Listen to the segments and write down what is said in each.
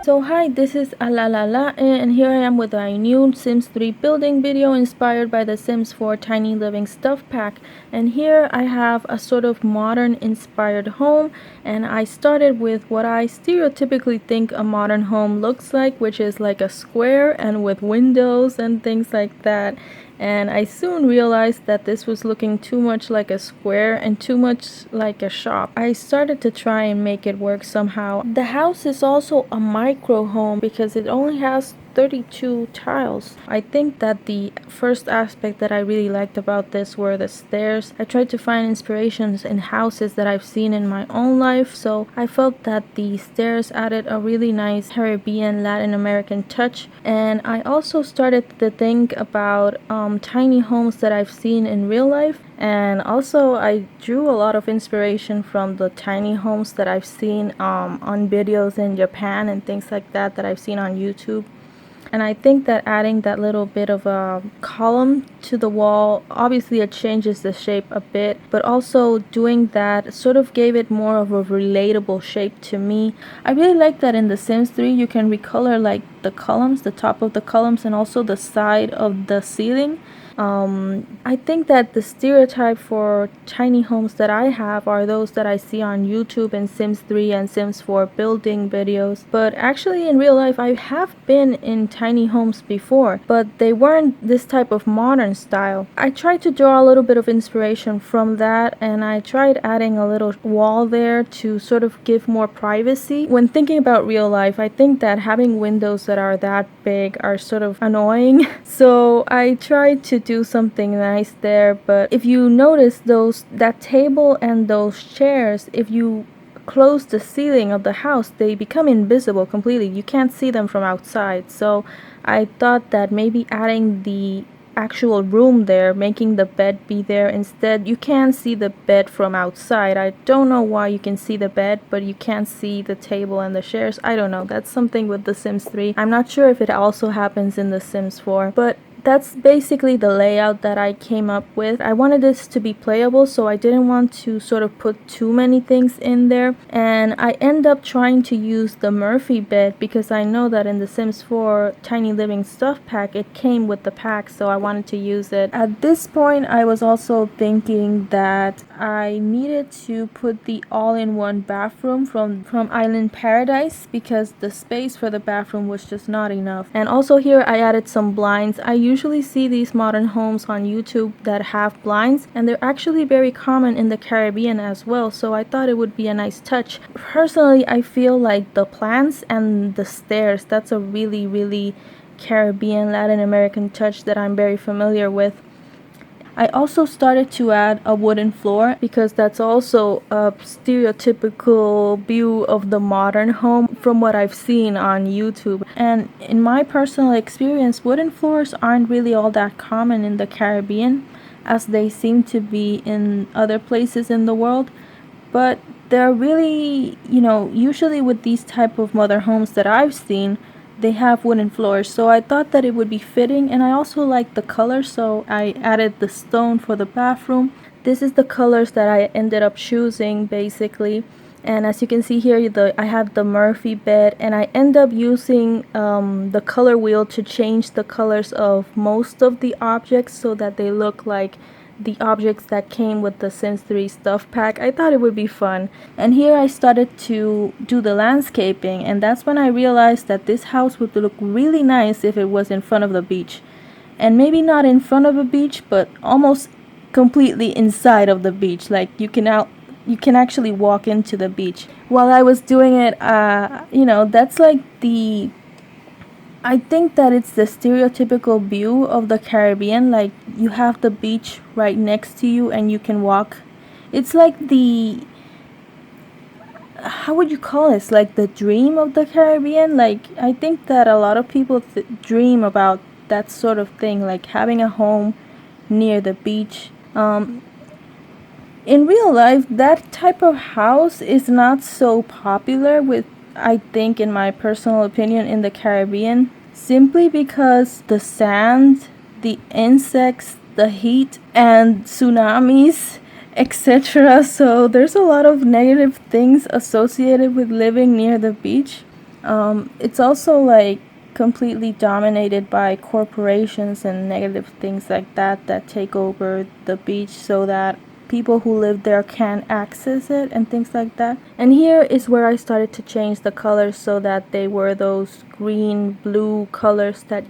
So hi, this is Alalala and here I am with a new Sims 3 building video inspired by the Sims 4 Tiny Living Stuff Pack. And here I have a sort of modern inspired home, and I started with what I stereotypically think a modern home looks like, which is like a square and with windows and things like that. And I soon realized that this was looking too much like a square and too much like a shop. I started to try and make it work somehow. The house is also a micro home because it only has 32 tiles. I think that the first aspect that I really liked about this were the stairs. I tried to find inspirations in houses that I've seen in my own life, so I felt that the stairs added a really nice Caribbean Latin American touch. And I also started to think about tiny homes that I've seen in real life. And also I drew a lot of inspiration from the tiny homes that I've seen on videos in Japan and things like that I've seen on YouTube. And I think that adding that little bit of a column to the wall, obviously it changes the shape a bit, but also doing that sort of gave it more of a relatable shape to me. I really like that in The Sims 3 you can recolor like the columns, the top of the columns, and also the side of the ceiling. I think that the stereotype for tiny homes that I have are those that I see on YouTube and Sims 3 and Sims 4 building videos. But actually in real life I have been in tiny homes before, but they weren't this type of modern style. I tried to draw a little bit of inspiration from that, and I tried adding a little wall there to sort of give more privacy. When thinking about real life, I think that having windows that are that big are sort of annoying. So I tried to do something nice there, but if you notice that table and those chairs, if you close the ceiling of the house, they become invisible completely. You can't see them from outside. So I thought that maybe adding the actual room there, making the bed be there instead. You can see the bed from outside. I don't know why you can see the bed, but you can't see the table and the chairs. I don't know. That's something with The Sims 3. I'm not sure if it also happens in The Sims 4, but that's basically the layout that I came up with. I wanted this to be playable, so I didn't want to sort of put too many things in there. And I end up trying to use the Murphy bed because I know that in the Sims 4 Tiny Living Stuff Pack, it came with the pack, so I wanted to use it. At this point, I was also thinking that I needed to put the all-in-one bathroom from Island Paradise because the space for the bathroom was just not enough. And also here I added some blinds. I usually see these modern homes on YouTube that have blinds, and they're actually very common in the Caribbean as well, so I thought it would be a nice touch. Personally, I feel like the plants and the stairs, that's a really Caribbean Latin American touch that I'm very familiar with. I also started to add a wooden floor because that's also a stereotypical view of the modern home from what I've seen on YouTube. And in my personal experience, wooden floors aren't really all that common in the Caribbean as they seem to be in other places in the world. But they're really, usually with these type of mother homes that I've seen, they have wooden floors, so I thought that it would be fitting. And I also like the color, so I added the stone for the bathroom. This is the colors that I ended up choosing basically. And as you can see here, I have the Murphy bed, and I end up using the color wheel to change the colors of most of the objects so that they look like the objects that came with the Sims 3 stuff pack. I thought it would be fun. And here I started to do the landscaping, and that's when I realized that this house would look really nice if it was in front of the beach. And maybe not in front of a beach, but almost completely inside of the beach. Like you can actually walk into the beach. While I was doing it, that's like I think that it's the stereotypical view of the Caribbean, like you have the beach right next to you and you can walk. It's like how would you call it? It's like the dream of the Caribbean. Like I think that a lot of people dream about that sort of thing, like having a home near the beach. In real life, that type of house is not so popular with, I think, in my personal opinion, in the Caribbean, simply because the sand, the insects, the heat, and tsunamis, etc. So there's a lot of negative things associated with living near the beach. It's also like completely dominated by corporations and negative things like that take over the beach so that people who live there can't access it and things like that. And here is where I started to change the colors so that they were those green blue colors that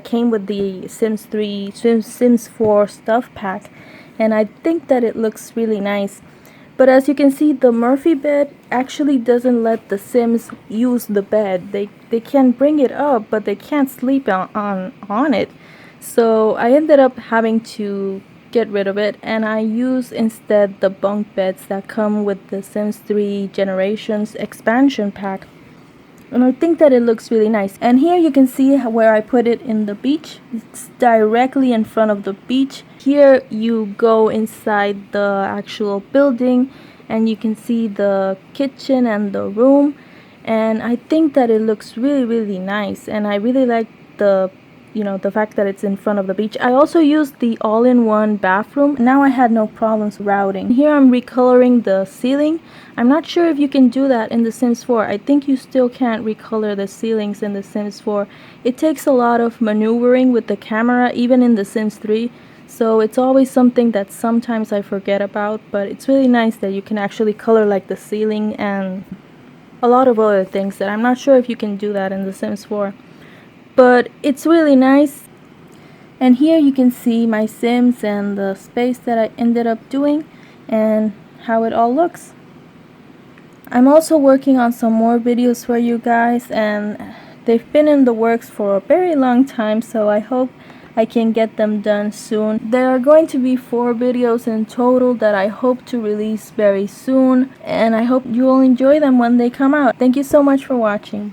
came with the Sims 3 Sims 4 stuff pack, and I think that it looks really nice. But as you can see, the Murphy bed actually doesn't let the Sims use the bed. They can bring it up, but they can't sleep on it. So I ended up having to get rid of it, and I use instead the bunk beds that come with the Sims 3 Generations expansion pack. And I think that it looks really nice. And here you can see where I put it in the beach. It's directly in front of the beach. Here you go inside the actual building and you can see the kitchen and the room, and I think that it looks really nice, and I really like the the fact that it's in front of the beach. I also used the all-in-one bathroom. Now I had no problems routing. Here I'm recoloring the ceiling. I'm not sure if you can do that in The Sims 4. I think you still can't recolor the ceilings in The Sims 4. It takes a lot of maneuvering with the camera, even in The Sims 3. So it's always something that sometimes I forget about, but it's really nice that you can actually color like the ceiling and a lot of other things that I'm not sure if you can do that in The Sims 4. But it's really nice. And here you can see my Sims and the space that I ended up doing and how it all looks. I'm also working on some more videos for you guys, and they've been in the works for a very long time, so I hope I can get them done soon. There are going to be 4 videos in total that I hope to release very soon, and I hope you'll enjoy them when they come out. Thank you so much for watching.